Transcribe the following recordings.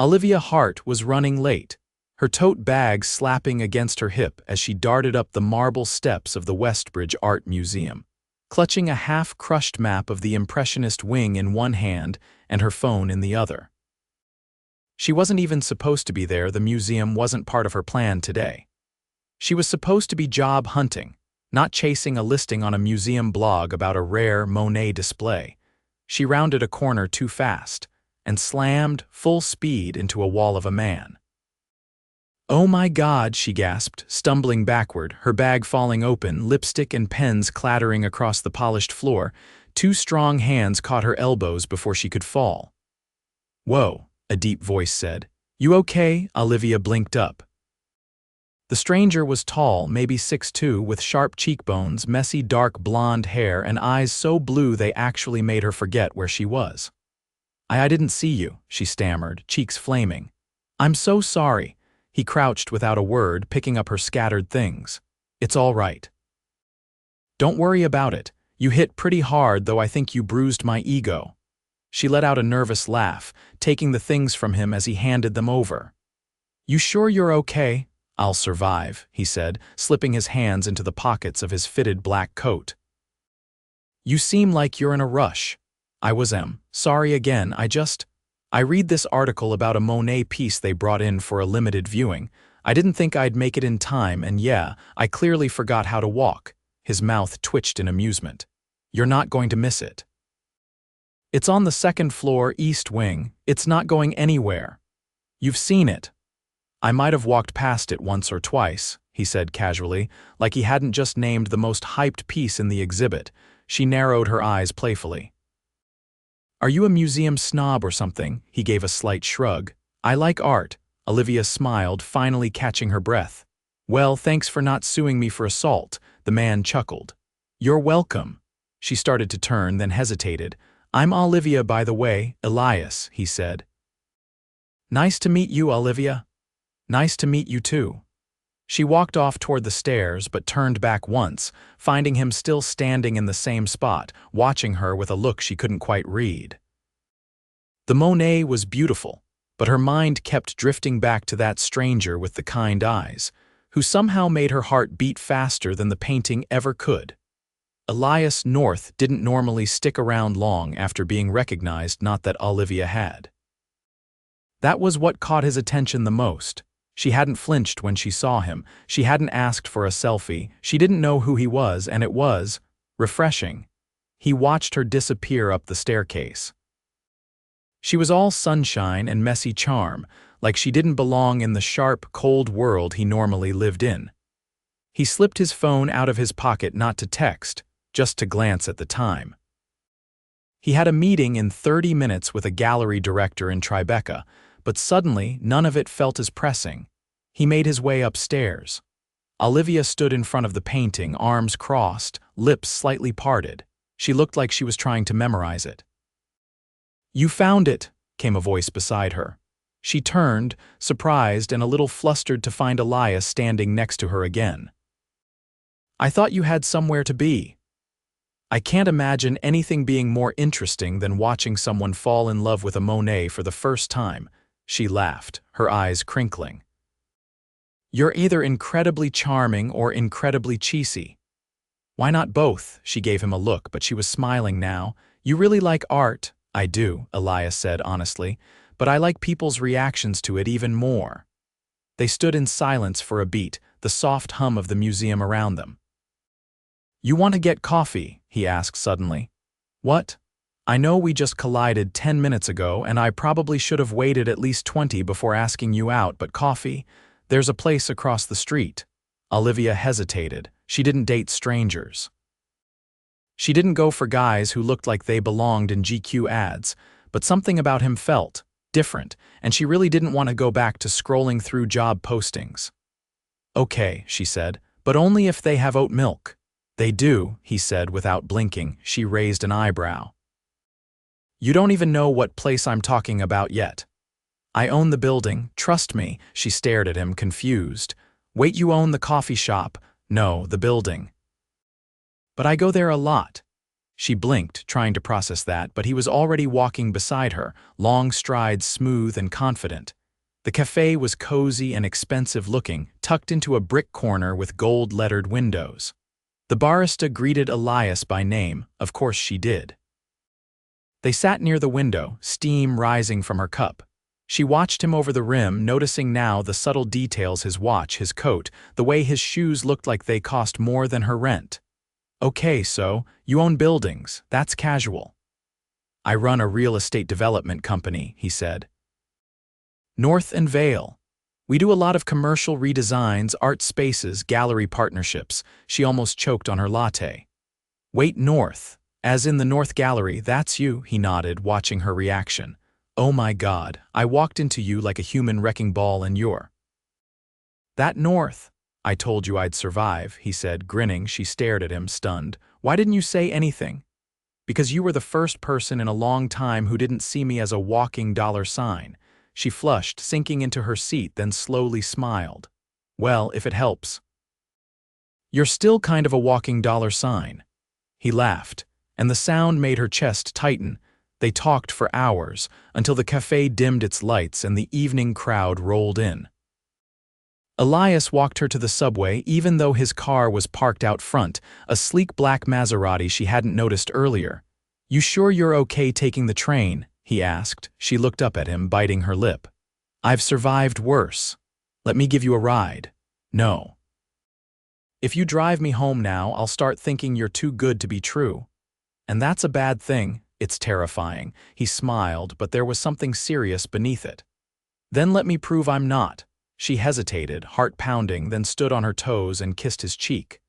Olivia Hart was running late, her tote bag slapping against her hip as she darted up the marble steps of the Westbridge Art Museum, clutching a half-crushed map of the Impressionist wing in one hand and her phone in the other. She wasn't even supposed to be there. The museum wasn't part of her plan today. She was supposed to be job hunting, not chasing a listing on a museum blog about a rare Monet display. She rounded a corner too fast and slammed full speed into a wall of a man. "Oh my God," she gasped, stumbling backward, her bag falling open, lipstick and pens clattering across the polished floor. Two strong hands caught her elbows before she could fall. "Whoa," a deep voice said. "You okay?" Olivia blinked up. The stranger was tall, maybe 6'2", with sharp cheekbones, messy dark blonde hair, and eyes so blue they actually made her forget where she was. I didn't see you," she stammered, cheeks flaming. "I'm so sorry." He crouched without a word, picking up her scattered things. "It's all right." "Don't worry about it. You hit pretty hard, though I think you bruised my ego." She let out a nervous laugh, taking the things from him as he handed them over. "You sure you're okay?" "I'll survive," he said, slipping his hands into the pockets of his fitted black coat. "You seem like you're in a rush." "I was sorry again, I read this article about a Monet piece they brought in for a limited viewing. I didn't think I'd make it in time, and yeah, I clearly forgot how to walk." His mouth twitched in amusement. "You're not going to miss it. It's on the second floor, East Wing. It's not going anywhere. You've seen it." "I might have walked past it once or twice," he said casually, like he hadn't just named the most hyped piece in the exhibit. She narrowed her eyes playfully. "Are you a museum snob or something?" He gave a slight shrug. "I like art." Olivia smiled, finally catching her breath. "Well, thanks for not suing me for assault," the man chuckled. "You're welcome." She started to turn, then hesitated. "I'm Olivia, by the way, Elias," he said. "Nice to meet you, Olivia." "Nice to meet you too." She walked off toward the stairs, but turned back once, finding him still standing in the same spot, watching her with a look she couldn't quite read. The Monet was beautiful, but her mind kept drifting back to that stranger with the kind eyes, who somehow made her heart beat faster than the painting ever could. Elias North didn't normally stick around long after being recognized, not that Olivia had. That was what caught his attention the most. She hadn't flinched when she saw him, she hadn't asked for a selfie, she didn't know who he was, and it was refreshing. He watched her disappear up the staircase. She was all sunshine and messy charm, like she didn't belong in the sharp, cold world he normally lived in. He slipped his phone out of his pocket, not to text, just to glance at the time. He had a meeting in 30 minutes with a gallery director in Tribeca, but suddenly none of it felt as pressing. He made his way upstairs. Olivia stood in front of the painting, arms crossed, lips slightly parted. She looked like she was trying to memorize it. "You found it," came a voice beside her. She turned, surprised and a little flustered to find Elias standing next to her again. "I thought you had somewhere to be." "I can't imagine anything being more interesting than watching someone fall in love with a Monet for the first time." She laughed, her eyes crinkling. "You're either incredibly charming or incredibly cheesy." "Why not both?" She gave him a look, but she was smiling now. "You really like art." "I do," Elias said honestly, "but I like people's reactions to it even more." They stood in silence for a beat, the soft hum of the museum around them. "You want to get coffee?" he asked suddenly. "What? I know we just collided 10 minutes ago, and I probably should have waited at least 20 before asking you out, but coffee? There's a place across the street." Olivia hesitated. She didn't date strangers. She didn't go for guys who looked like they belonged in GQ ads, but something about him felt different, and she really didn't want to go back to scrolling through job postings. "Okay," she said, "but only if they have oat milk." "They do," he said without blinking. She raised an eyebrow. "You don't even know what place I'm talking about yet." "I own the building, trust me." She stared at him, confused. "Wait, you own the coffee shop?" "No, the building." "But I go there a lot." She blinked, trying to process that, but he was already walking beside her, long strides smooth and confident. The cafe was cozy and expensive-looking, tucked into a brick corner with gold-lettered windows. The barista greeted Elias by name, of course she did. They sat near the window, steam rising from her cup. She watched him over the rim, noticing now the subtle details: his watch, his coat, the way his shoes looked like they cost more than her rent. "Okay, so, you own buildings, that's casual." "I run a real estate development company," he said. "North and Vale. We do a lot of commercial redesigns, art spaces, gallery partnerships." She almost choked on her latte. "Wait, North? As in the North Gallery, that's you," he nodded, watching her reaction. "Oh my God, I walked into you like a human wrecking ball and you're..." "That North? I told you I'd survive," he said, grinning. She stared at him, stunned. "Why didn't you say anything?" "Because you were the first person in a long time who didn't see me as a walking dollar sign." She flushed, sinking into her seat, then slowly smiled. "Well, if it helps." "You're still kind of a walking dollar sign." He laughed, and the sound made her chest tighten. They talked for hours, until the cafe dimmed its lights and the evening crowd rolled in. Elias walked her to the subway, even though his car was parked out front, a sleek black Maserati she hadn't noticed earlier. "You sure you're okay taking the train?" he asked. She looked up at him, biting her lip. "I've survived worse. Let me give you a ride." "No. If you drive me home now, I'll start thinking you're too good to be true. And that's a bad thing. It's terrifying." He smiled, but there was something serious beneath it. "Then let me prove I'm not." She hesitated, heart pounding, then stood on her toes and kissed his cheek.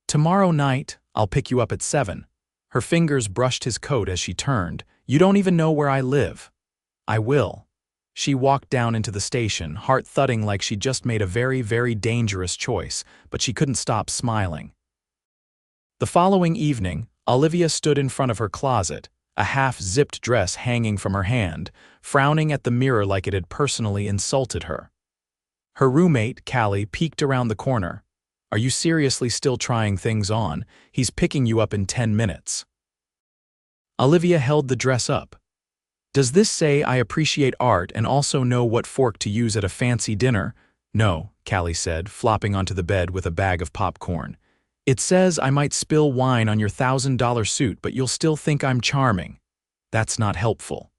"Tomorrow night, I'll pick you up at 7. Her fingers brushed his coat as she turned. "You don't even know where I live." "I will." She walked down into the station, heart thudding like she'd just made a very, very dangerous choice, but she couldn't stop smiling. The following evening, Olivia stood in front of her closet, a half-zipped dress hanging from her hand, frowning at the mirror like it had personally insulted her. Her roommate, Callie, peeked around the corner. "Are you seriously still trying things on? He's picking you up in 10 minutes. Olivia held the dress up. "Does this say I appreciate art and also know what fork to use at a fancy dinner?" "No," Callie said, flopping onto the bed with a bag of popcorn. "It says I might spill wine on your $1,000 suit, but you'll still think I'm charming. That's not helpful."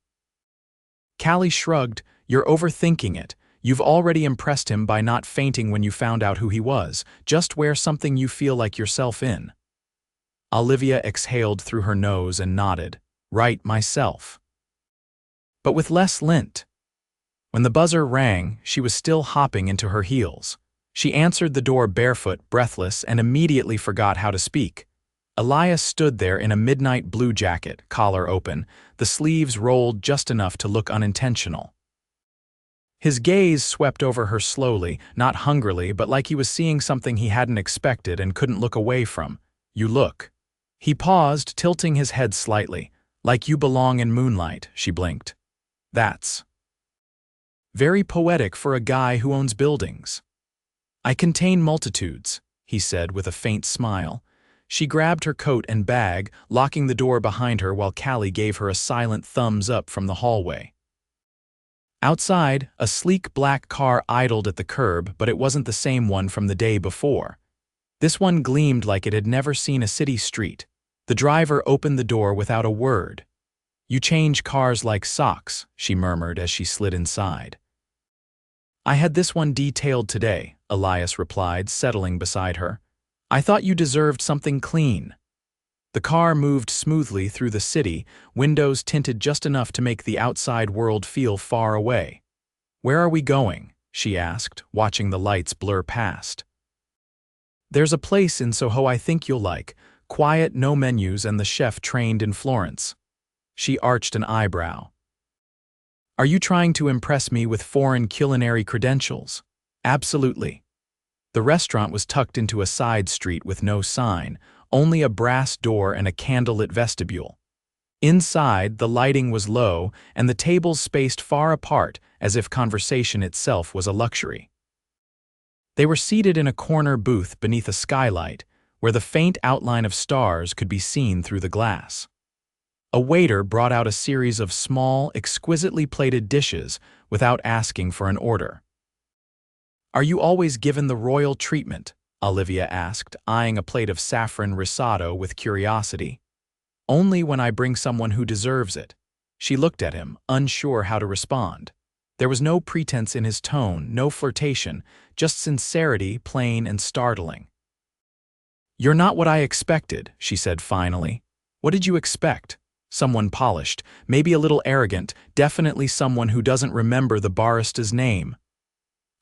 Callie shrugged. "You're overthinking it. You've already impressed him by not fainting when you found out who he was. Just wear something you feel like yourself in." Olivia exhaled through her nose and nodded. "Right, myself. But with less lint." When the buzzer rang, she was still hopping into her heels. She answered the door barefoot, breathless, and immediately forgot how to speak. Elias stood there in a midnight blue jacket, collar open, the sleeves rolled just enough to look unintentional. His gaze swept over her slowly, not hungrily, but like he was seeing something he hadn't expected and couldn't look away from. "You look." He paused, tilting his head slightly. "Like you belong in moonlight," she blinked. "That's very poetic for a guy who owns buildings." "I contain multitudes," he said with a faint smile. She grabbed her coat and bag, locking the door behind her while Callie gave her a silent thumbs up from the hallway. Outside, a sleek black car idled at the curb, but it wasn't the same one from the day before. This one gleamed like it had never seen a city street. The driver opened the door without a word. "You change cars like socks," she murmured as she slid inside. "I had this one detailed today," Elias replied, settling beside her. "I thought you deserved something clean." The car moved smoothly through the city, windows tinted just enough to make the outside world feel far away. "Where are we going?" she asked, watching the lights blur past. "There's a place in Soho I think you'll like. Quiet, no menus, and the chef trained in Florence." She arched an eyebrow. "Are you trying to impress me with foreign culinary credentials?" "Absolutely." The restaurant was tucked into a side street with no sign, only a brass door and a candlelit vestibule. Inside, the lighting was low, and the tables spaced far apart, as if conversation itself was a luxury. They were seated in a corner booth beneath a skylight, where the faint outline of stars could be seen through the glass. A waiter brought out a series of small, exquisitely plated dishes without asking for an order. "Are you always given the royal treatment?" Olivia asked, eyeing a plate of saffron risotto with curiosity. "Only when I bring someone who deserves it." She looked at him, unsure how to respond. There was no pretense in his tone, no flirtation, just sincerity, plain and startling. "You're not what I expected," she said finally. "What did you expect? Someone polished, maybe a little arrogant, definitely someone who doesn't remember the barista's name."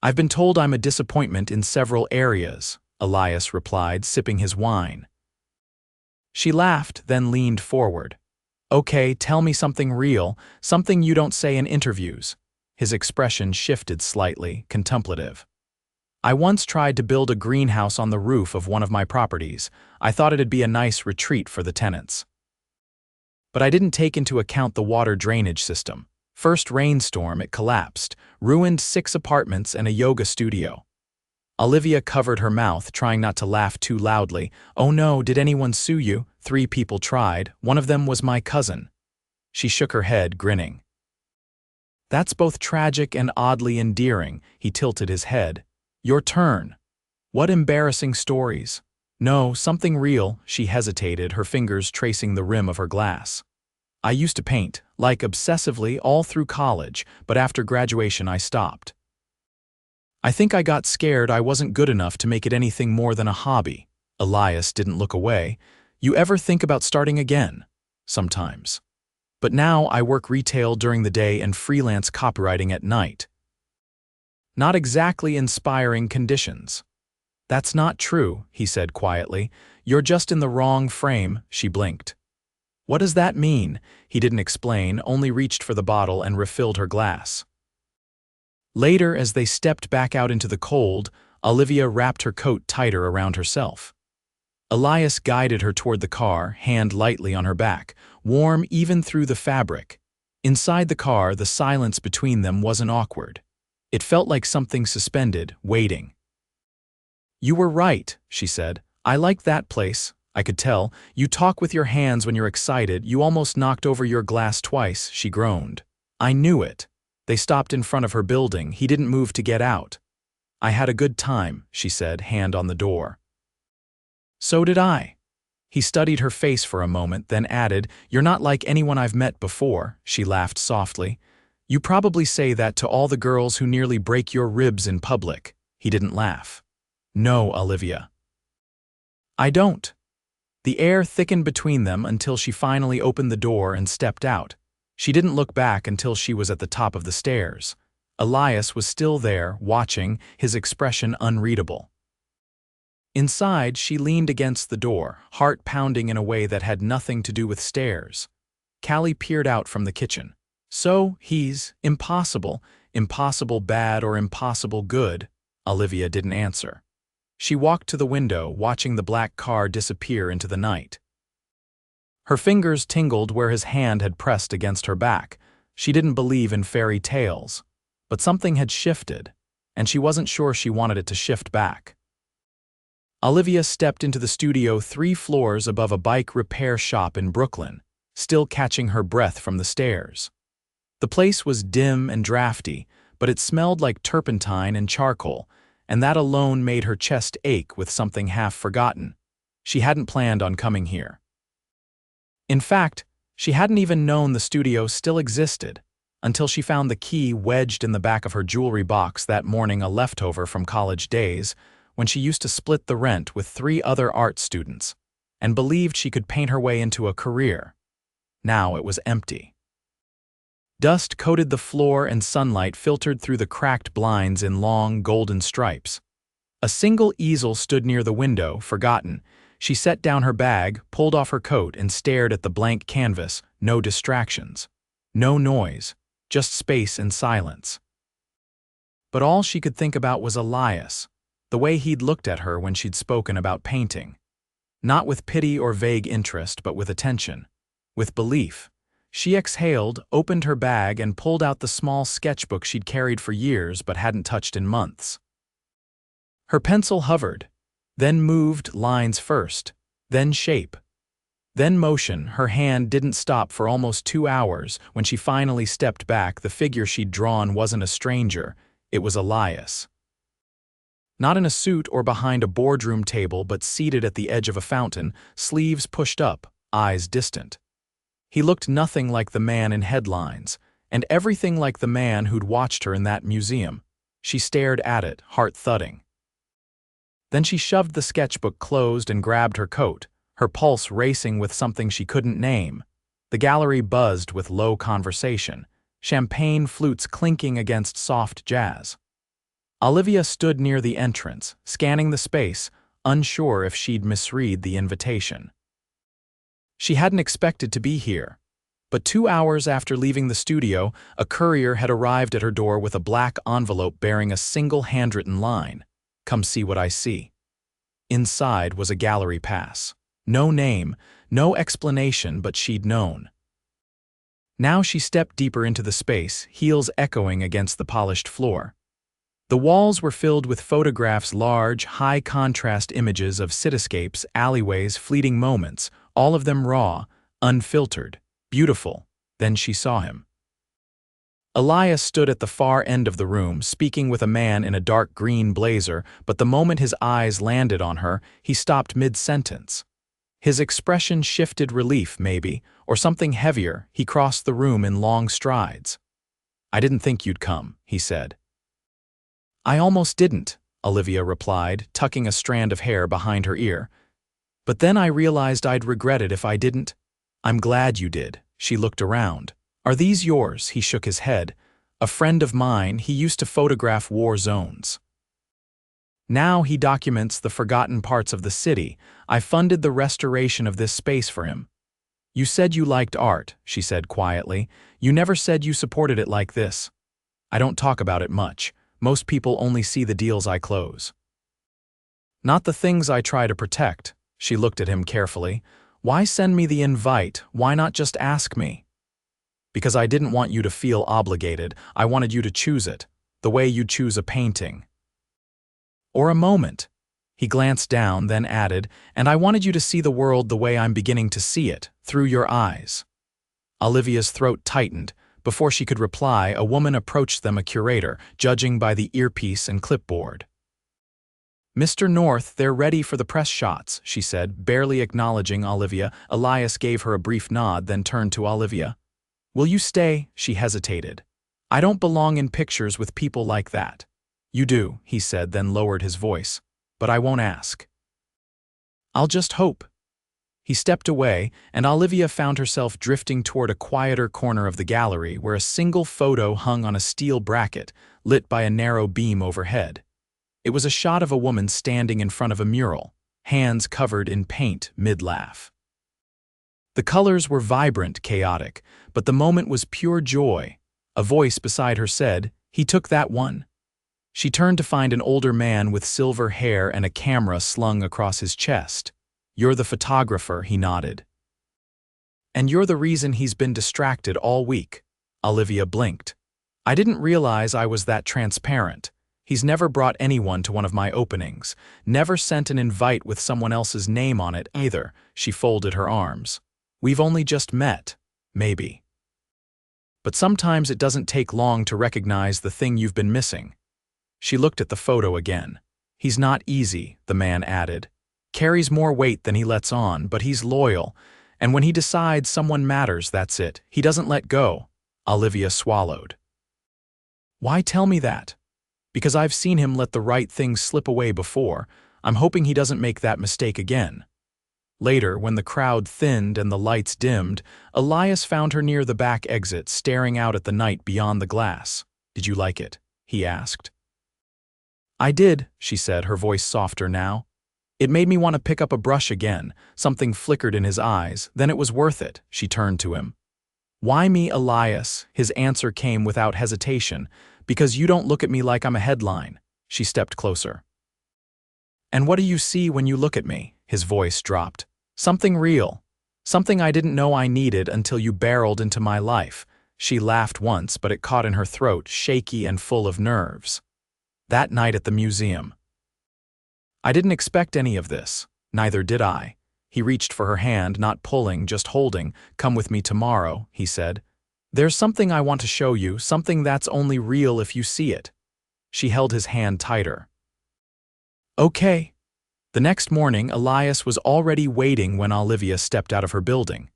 "I've been told I'm a disappointment in several areas," Elias replied, sipping his wine. She laughed, then leaned forward. "Okay, tell me something real, something you don't say in interviews." His expression shifted slightly, contemplative. "I once tried to build a greenhouse on the roof of one of my properties. I thought it'd be a nice retreat for the tenants. But I didn't take into account the water drainage system. First rainstorm, it collapsed, ruined 6 apartments and a yoga studio." Olivia covered her mouth, trying not to laugh too loudly. "Oh no, did anyone sue you?" "3 people tried. One of them was my cousin." She shook her head, grinning. "That's both tragic and oddly endearing." He tilted his head. "Your turn. What embarrassing stories?" "No, something real." She hesitated, her fingers tracing the rim of her glass. "I used to paint, like obsessively, all through college, but after graduation I stopped. I think I got scared I wasn't good enough to make it anything more than a hobby." Elias didn't look away. "You ever think about starting again?" "Sometimes. But now I work retail during the day and freelance copywriting at night." "Not exactly inspiring conditions." "That's not true," he said quietly. "You're just in the wrong frame." She blinked. "What does that mean?" He didn't explain, only reached for the bottle and refilled her glass. Later, as they stepped back out into the cold, Olivia wrapped her coat tighter around herself. Elias guided her toward the car, hand lightly on her back, warm even through the fabric. Inside the car, the silence between them wasn't awkward. It felt like something suspended, waiting. "You were right," she said. "I like that place. I could tell. You talk with your hands when you're excited. You almost knocked over your glass twice," she groaned. "I knew it." They stopped in front of her building. He didn't move to get out. "I had a good time," she said, hand on the door. "So did I." He studied her face for a moment, then added, "You're not like anyone I've met before." She laughed softly. "You probably say that to all the girls who nearly break your ribs in public." He didn't laugh. "No, Olivia. I don't." The air thickened between them until she finally opened the door and stepped out. She didn't look back until she was at the top of the stairs. Elias was still there, watching, his expression unreadable. Inside, she leaned against the door, heart pounding in a way that had nothing to do with stairs. Callie peered out from the kitchen. "So, he's impossible bad or impossible good?" Olivia didn't answer. She walked to the window, watching the black car disappear into the night. Her fingers tingled where his hand had pressed against her back. She didn't believe in fairy tales. But something had shifted, and she wasn't sure she wanted it to shift back. Olivia stepped into the studio 3 floors above a bike repair shop in Brooklyn, still catching her breath from the stairs. The place was dim and drafty, but it smelled like turpentine and charcoal, and that alone made her chest ache with something half forgotten. She hadn't planned on coming here. In fact, she hadn't even known the studio still existed, until she found the key wedged in the back of her jewelry box that morning, a leftover from college days, when she used to split the rent with 3 other art students, and believed she could paint her way into a career. Now it was empty. Dust coated the floor and sunlight filtered through the cracked blinds in long, golden stripes. A single easel stood near the window, forgotten. She set down her bag, pulled off her coat, and stared at the blank canvas. No distractions. No noise. Just space and silence. But all she could think about was Elias, the way he'd looked at her when she'd spoken about painting. Not with pity or vague interest, but with attention. With belief. She exhaled, opened her bag, and pulled out the small sketchbook she'd carried for years but hadn't touched in months. Her pencil hovered. Then moved lines first, then shape, then motion. Her hand didn't stop for almost 2 hours. When she finally stepped back, the figure she'd drawn wasn't a stranger, it was Elias. Not in a suit or behind a boardroom table, but seated at the edge of a fountain, sleeves pushed up, eyes distant. He looked nothing like the man in headlines, and everything like the man who'd watched her in that museum. She stared at it, heart thudding. Then she shoved the sketchbook closed and grabbed her coat, her pulse racing with something she couldn't name. The gallery buzzed with low conversation, champagne flutes clinking against soft jazz. Olivia stood near the entrance, scanning the space, unsure if she'd misread the invitation. She hadn't expected to be here, but 2 hours after leaving the studio, a courier had arrived at her door with a black envelope bearing a single handwritten line, "Come see what I see." Inside was a gallery pass. No name, no explanation, but she'd known. Now she stepped deeper into the space, heels echoing against the polished floor. The walls were filled with photographs, large, high-contrast images of cityscapes, alleyways, fleeting moments, all of them raw, unfiltered, beautiful. Then she saw him. Elias stood at the far end of the room, speaking with a man in a dark green blazer, but the moment his eyes landed on her, he stopped mid-sentence. His expression shifted, relief, maybe, or something heavier. He crossed the room in long strides. "I didn't think you'd come," he said. "I almost didn't," Olivia replied, tucking a strand of hair behind her ear. "But then I realized I'd regret it if I didn't." "I'm glad you did." She looked around. "Are these yours?" He shook his head. "A friend of mine, he used to photograph war zones. Now he documents the forgotten parts of the city. I funded the restoration of this space for him." "You said you liked art," she said quietly. "You never said you supported it like this." "I don't talk about it much. Most people only see the deals I close. Not the things I try to protect." She looked at him carefully. "Why send me the invite? Why not just ask me?" "Because I didn't want you to feel obligated. I wanted you to choose it, the way you'd choose a painting. Or a moment." He glanced down, then added, "And I wanted you to see the world the way I'm beginning to see it, through your eyes." Olivia's throat tightened. Before she could reply, a woman approached them, a curator, judging by the earpiece and clipboard. "Mr. North, they're ready for the press shots," she said, barely acknowledging Olivia. Elias gave her a brief nod, then turned to Olivia. "Will you stay?" She hesitated. "I don't belong in pictures with people like that." "You do," he said, then lowered his voice. "But I won't ask. I'll just hope." He stepped away, and Olivia found herself drifting toward a quieter corner of the gallery where a single photo hung on a steel bracket, lit by a narrow beam overhead. It was a shot of a woman standing in front of a mural, hands covered in paint mid-laugh. The colors were vibrant, chaotic, but the moment was pure joy. A voice beside her said, "He took that one." She turned to find an older man with silver hair and a camera slung across his chest. "You're the photographer," he nodded. "And you're the reason he's been distracted all week." Olivia blinked. "I didn't realize I was that transparent. He's never brought anyone to one of my openings, never sent an invite with someone else's name on it either." She folded her arms. "We've only just met, maybe. But sometimes it doesn't take long to recognize the thing you've been missing." She looked at the photo again. "He's not easy," the man added. "Carries more weight than he lets on, but he's loyal. And when he decides someone matters, that's it. He doesn't let go." Olivia swallowed. "Why tell me that?" "Because I've seen him let the right things slip away before. I'm hoping he doesn't make that mistake again." Later, when the crowd thinned and the lights dimmed, Elias found her near the back exit, staring out at the night beyond the glass. "Did you like it?" he asked. "I did," she said, her voice softer now. "It made me want to pick up a brush again." Something flickered in his eyes. "Then it was worth it." She turned to him. "Why me, Elias?" His answer came without hesitation. "Because you don't look at me like I'm a headline." She stepped closer. "And what do you see when you look at me?" His voice dropped. "Something real. Something I didn't know I needed until you barreled into my life." She laughed once, but it caught in her throat, shaky and full of nerves. "That night at the museum." I didn't expect any of this. Neither did I. He reached for her hand, not pulling, just holding. Come with me tomorrow, he said. There's something I want to show you, something that's only real if you see it. She held his hand tighter. Okay. The next morning, Elias was already waiting when Olivia stepped out of her building.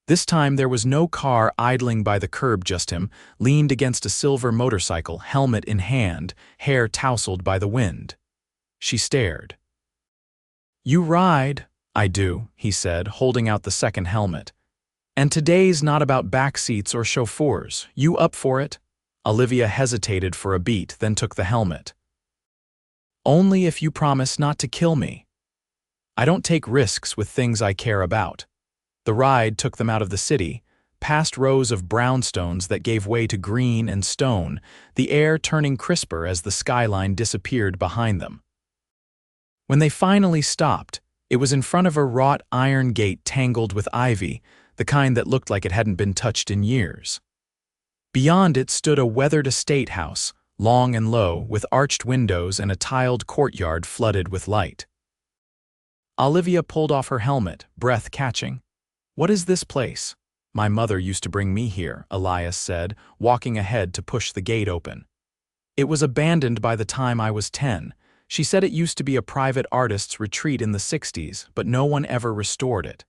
This time there was no car idling by the curb, just him, leaned against a silver motorcycle, helmet in hand, hair tousled by the wind. She stared. You ride? I do, he said, holding out the second helmet. And today's not about backseats or chauffeurs. You up for it? Olivia hesitated for a beat, then took the helmet. Only if you promise not to kill me. I don't take risks with things I care about. The ride took them out of the city, past rows of brownstones that gave way to green and stone, the air turning crisper as the skyline disappeared behind them. When they finally stopped, it was in front of a wrought iron gate tangled with ivy, the kind that looked like it hadn't been touched in years. Beyond it stood a weathered estate house, long and low, with arched windows and a tiled courtyard flooded with light. Olivia pulled off her helmet, breath catching. What is this place? My mother used to bring me here, Elias said, walking ahead to push the gate open. It was abandoned by the time I was 10. She said it used to be a private artist's retreat in the 60s, but no one ever restored it.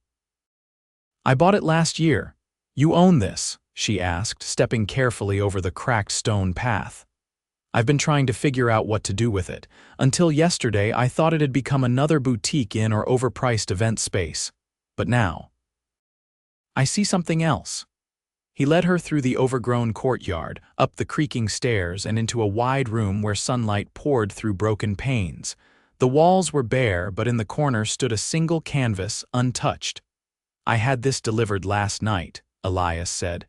I bought it last year. You own this? She asked, stepping carefully over the cracked stone path. I've been trying to figure out what to do with it. Until yesterday, I thought it had become another boutique inn or overpriced event space. But now, I see something else. He led her through the overgrown courtyard, up the creaking stairs, and into a wide room where sunlight poured through broken panes. The walls were bare, but in the corner stood a single canvas, untouched. I had this delivered last night, Elias said.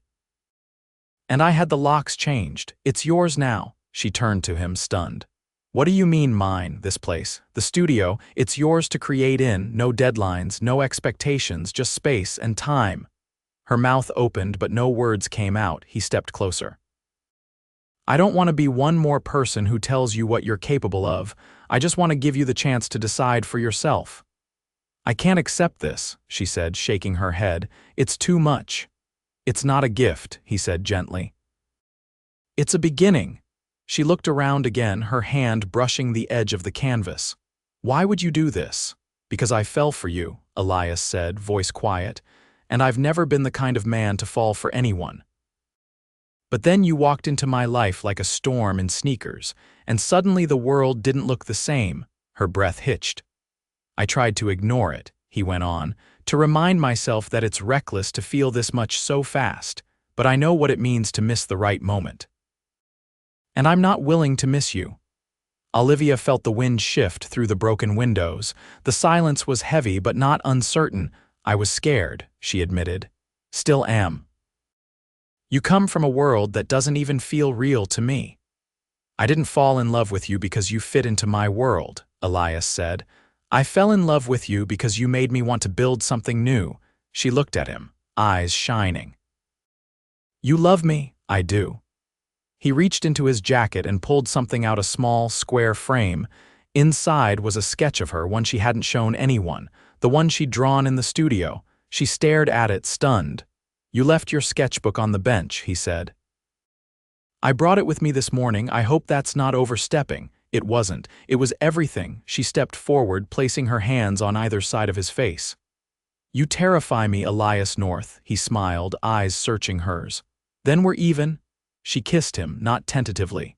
And I had the locks changed. It's yours now. She turned to him, stunned. What do you mean mine, this place? The studio, it's yours to create in, no deadlines, no expectations, just space and time. Her mouth opened, but no words came out. He stepped closer. I don't want to be one more person who tells you what you're capable of. I just want to give you the chance to decide for yourself. I can't accept this, she said, shaking her head. It's too much. It's not a gift, he said gently. It's a beginning. She looked around again, her hand brushing the edge of the canvas. Why would you do this? Because I fell for you, Elias said, voice quiet, and I've never been the kind of man to fall for anyone. But then you walked into my life like a storm in sneakers, and suddenly the world didn't look the same. Her breath hitched. I tried to ignore it, he went on, to remind myself that it's reckless to feel this much so fast, but I know what it means to miss the right moment. And I'm not willing to miss you. Olivia felt the wind shift through the broken windows. The silence was heavy but not uncertain. I was scared, she admitted. Still am. You come from a world that doesn't even feel real to me. I didn't fall in love with you because you fit into my world, Elias said. I fell in love with you because you made me want to build something new. She looked at him, eyes shining. You love me? I do. He reached into his jacket and pulled something out, a small, square frame. Inside was a sketch of her, one she hadn't shown anyone, the one she'd drawn in the studio. She stared at it, stunned. You left your sketchbook on the bench, he said. I brought it with me this morning. I hope that's not overstepping. It wasn't. It was everything. She stepped forward, placing her hands on either side of his face. You terrify me, Elias North, he smiled, eyes searching hers. Then we're even? She kissed him, not tentatively.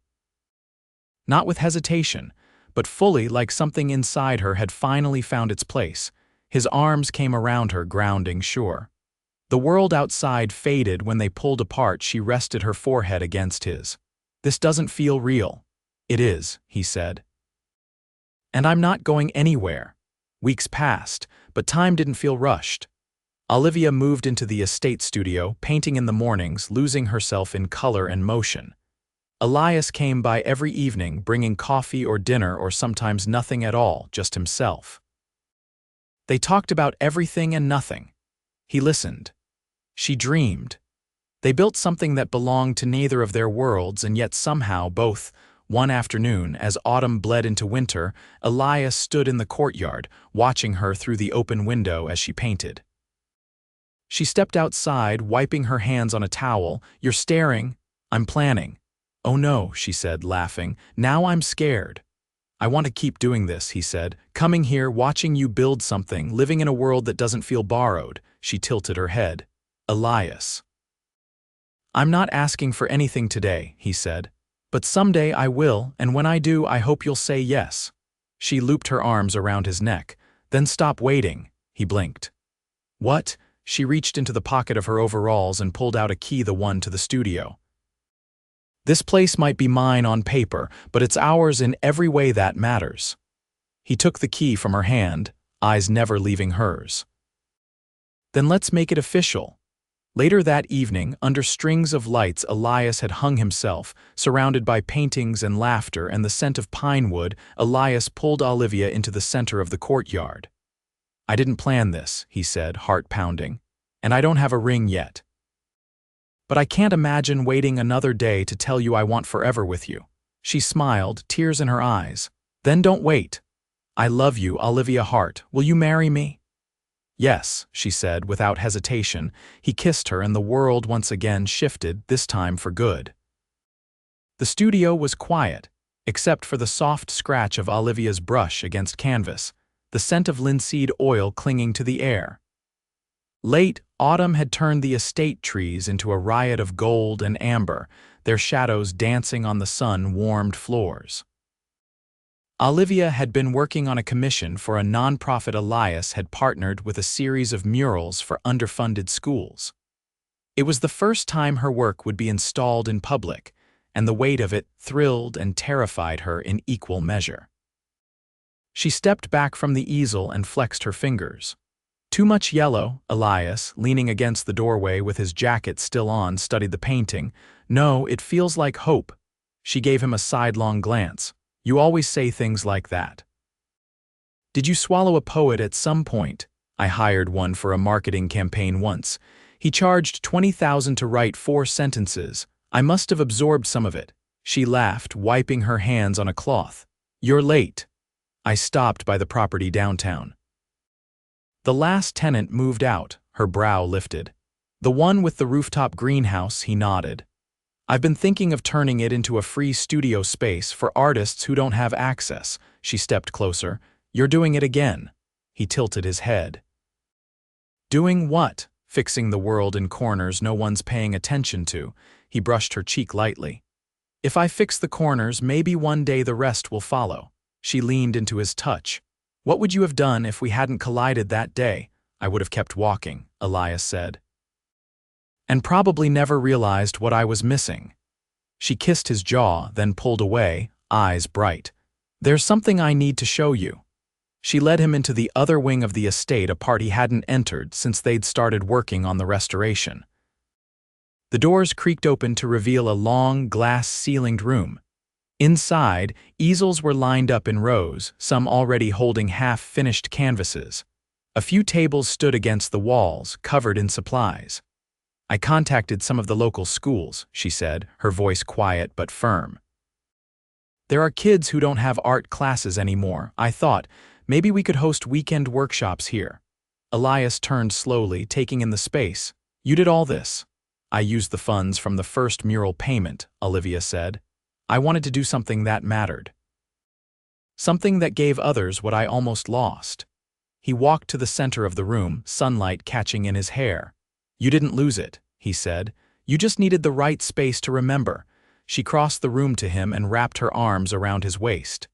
Not with hesitation, but fully, like something inside her had finally found its place. His arms came around her, grounding, sure. The world outside faded when they pulled apart. She rested her forehead against his. This doesn't feel real. It is, he said. And I'm not going anywhere. Weeks passed, but time didn't feel rushed. Olivia moved into the estate studio, painting in the mornings, losing herself in color and motion. Elias came by every evening, bringing coffee or dinner or sometimes nothing at all, just himself. They talked about everything and nothing. He listened. She dreamed. They built something that belonged to neither of their worlds, and yet somehow both One afternoon, as autumn bled into winter, Elias stood in the courtyard, watching her through the open window as she painted. She stepped outside, wiping her hands on a towel. "You're staring." "I'm planning." "Oh no," she said, laughing. "Now I'm scared." "I want to keep doing this," he said. "Coming here, watching you build something, living in a world that doesn't feel borrowed." She tilted her head. "Elias." "I'm not asking for anything today," he said. "But someday I will, and when I do, I hope you'll say yes." She looped her arms around his neck. "Then stop waiting." He blinked. "What?" She reached into the pocket of her overalls and pulled out a key, the one to the studio. "This place might be mine on paper, but it's ours in every way that matters." He took the key from her hand, eyes never leaving hers. "Then let's make it official." Later that evening, under strings of lights, Elias had hung himself, surrounded by paintings and laughter and the scent of pine wood. Elias pulled Olivia into the center of the courtyard. "I didn't plan this," he said, heart pounding, "and I don't have a ring yet. But I can't imagine waiting another day to tell you I want forever with you." She smiled, tears in her eyes. "Then don't wait. I love you, Olivia Hart. Will you marry me?" "Yes," she said, without hesitation. He kissed her, and the world once again shifted, this time for good. The studio was quiet, except for the soft scratch of Olivia's brush against canvas, the scent of linseed oil clinging to the air. Late autumn had turned the estate trees into a riot of gold and amber, their shadows dancing on the sun-warmed floors. Olivia had been working on a commission for a nonprofit. Elias had partnered with a series of murals for underfunded schools. It was the first time her work would be installed in public, and the weight of it thrilled and terrified her in equal measure. She stepped back from the easel and flexed her fingers. "Too much yellow." Elias, leaning against the doorway with his jacket still on, studied the painting. "No, it feels like hope." She gave him a sidelong glance. "You always say things like that." "Did you swallow a poet at some point?" "I hired one for a marketing campaign once. He charged $20,000 to write 4 sentences. I must have absorbed some of it." She laughed, wiping her hands on a cloth. "You're late." "I stopped by the property downtown." The last tenant moved out, her brow lifted. "The one with the rooftop greenhouse," he nodded. "I've been thinking of turning it into a free studio space for artists who don't have access." She stepped closer. "You're doing it again." He tilted his head. "Doing what?" "Fixing the world in corners no one's paying attention to." He brushed her cheek lightly. "If I fix the corners, maybe one day the rest will follow." She leaned into his touch. "What would you have done if we hadn't collided that day?" "I would have kept walking," Elias said. "And probably never realized what I was missing." She kissed his jaw, then pulled away, eyes bright. "There's something I need to show you." She led him into the other wing of the estate, a part he hadn't entered since they'd started working on the restoration. The doors creaked open to reveal a long, glass-ceilinged room. Inside, easels were lined up in rows, some already holding half-finished canvases. A few tables stood against the walls, covered in supplies. "I contacted some of the local schools," she said, her voice quiet but firm. "There are kids who don't have art classes anymore. I thought, maybe we could host weekend workshops here." Elias turned slowly, taking in the space. "You did all this?" "I used the funds from the first mural payment," Olivia said. "I wanted to do something that mattered. Something that gave others what I almost lost." He walked to the center of the room, sunlight catching in his hair. "You didn't lose it," he said. "You just needed the right space to remember." She crossed the room to him and wrapped her arms around his waist.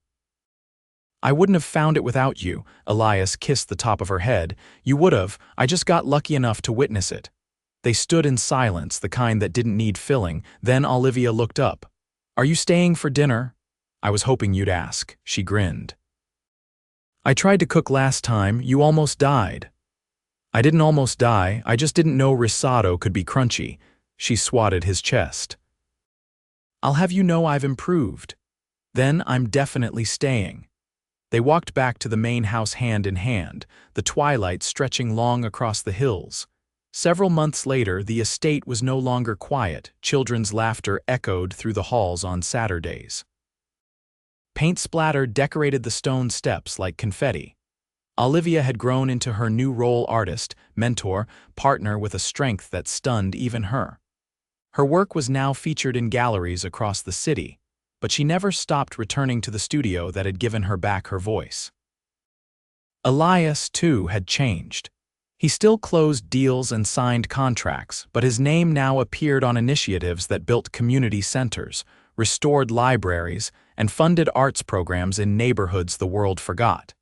"I wouldn't have found it without you." Elias kissed the top of her head. "You would have. I just got lucky enough to witness it." They stood in silence, the kind that didn't need filling. Then Olivia looked up. "Are you staying for dinner?" "I was hoping you'd ask." She grinned. "I tried to cook last time. You almost died." "I didn't almost die. I just didn't know risotto could be crunchy." She swatted his chest. "I'll have you know I've improved." "Then I'm definitely staying." They walked back to the main house hand in hand, the twilight stretching long across the hills. Several months later, the estate was no longer quiet. Children's laughter echoed through the halls on Saturdays. Paint splatter decorated the stone steps like confetti. Olivia had grown into her new role: artist, mentor, partner, with a strength that stunned even her. Her work was now featured in galleries across the city, but she never stopped returning to the studio that had given her back her voice. Elias, too, had changed. He still closed deals and signed contracts, but his name now appeared on initiatives that built community centers, restored libraries, and funded arts programs in neighborhoods the world forgot.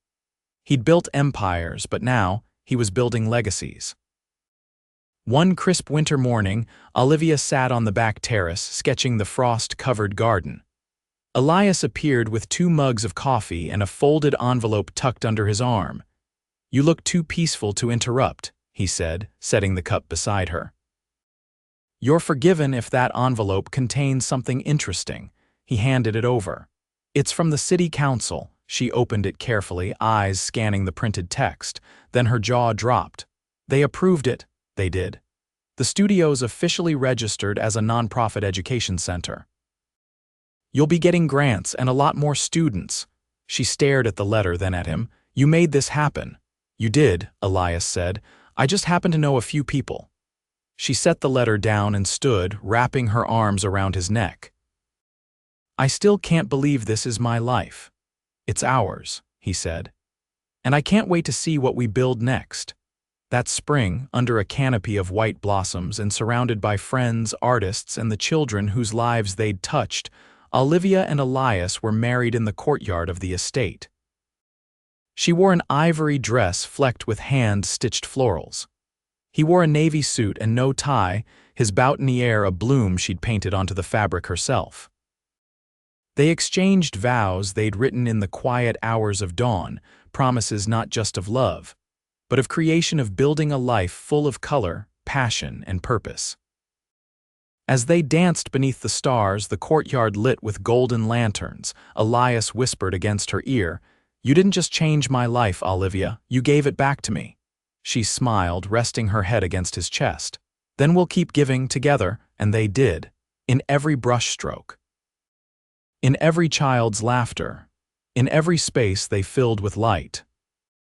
He'd built empires, but now he was building legacies. One crisp winter morning, Olivia sat on the back terrace, sketching the frost-covered garden. Elias appeared with 2 mugs of coffee and a folded envelope tucked under his arm. "You look too peaceful to interrupt," he said, setting the cup beside her. "You're forgiven if that envelope contains something interesting." He handed it over. "It's from the city council." She opened it carefully, eyes scanning the printed text. Then her jaw dropped. "They approved it." "They did. The studio's officially registered as a nonprofit education center. You'll be getting grants and a lot more students." She stared at the letter, then at him. "You made this happen." "You did," Elias said. "I just happen to know a few people." She set the letter down and stood, wrapping her arms around his neck. "I still can't believe this is my life." "It's ours," he said. "And I can't wait to see what we build next." That spring, under a canopy of white blossoms and surrounded by friends, artists, and the children whose lives they'd touched, Olivia and Elias were married in the courtyard of the estate. She wore an ivory dress flecked with hand-stitched florals. He wore a navy suit and no tie, his boutonniere a bloom she'd painted onto the fabric herself. They exchanged vows they'd written in the quiet hours of dawn, promises not just of love, but of creation, of building a life full of color, passion, and purpose. As they danced beneath the stars, the courtyard lit with golden lanterns, Elias whispered against her ear, "You didn't just change my life, Olivia, you gave it back to me." She smiled, resting her head against his chest. "Then we'll keep giving together," and they did, in every brushstroke, in every child's laughter, in every space they filled with light.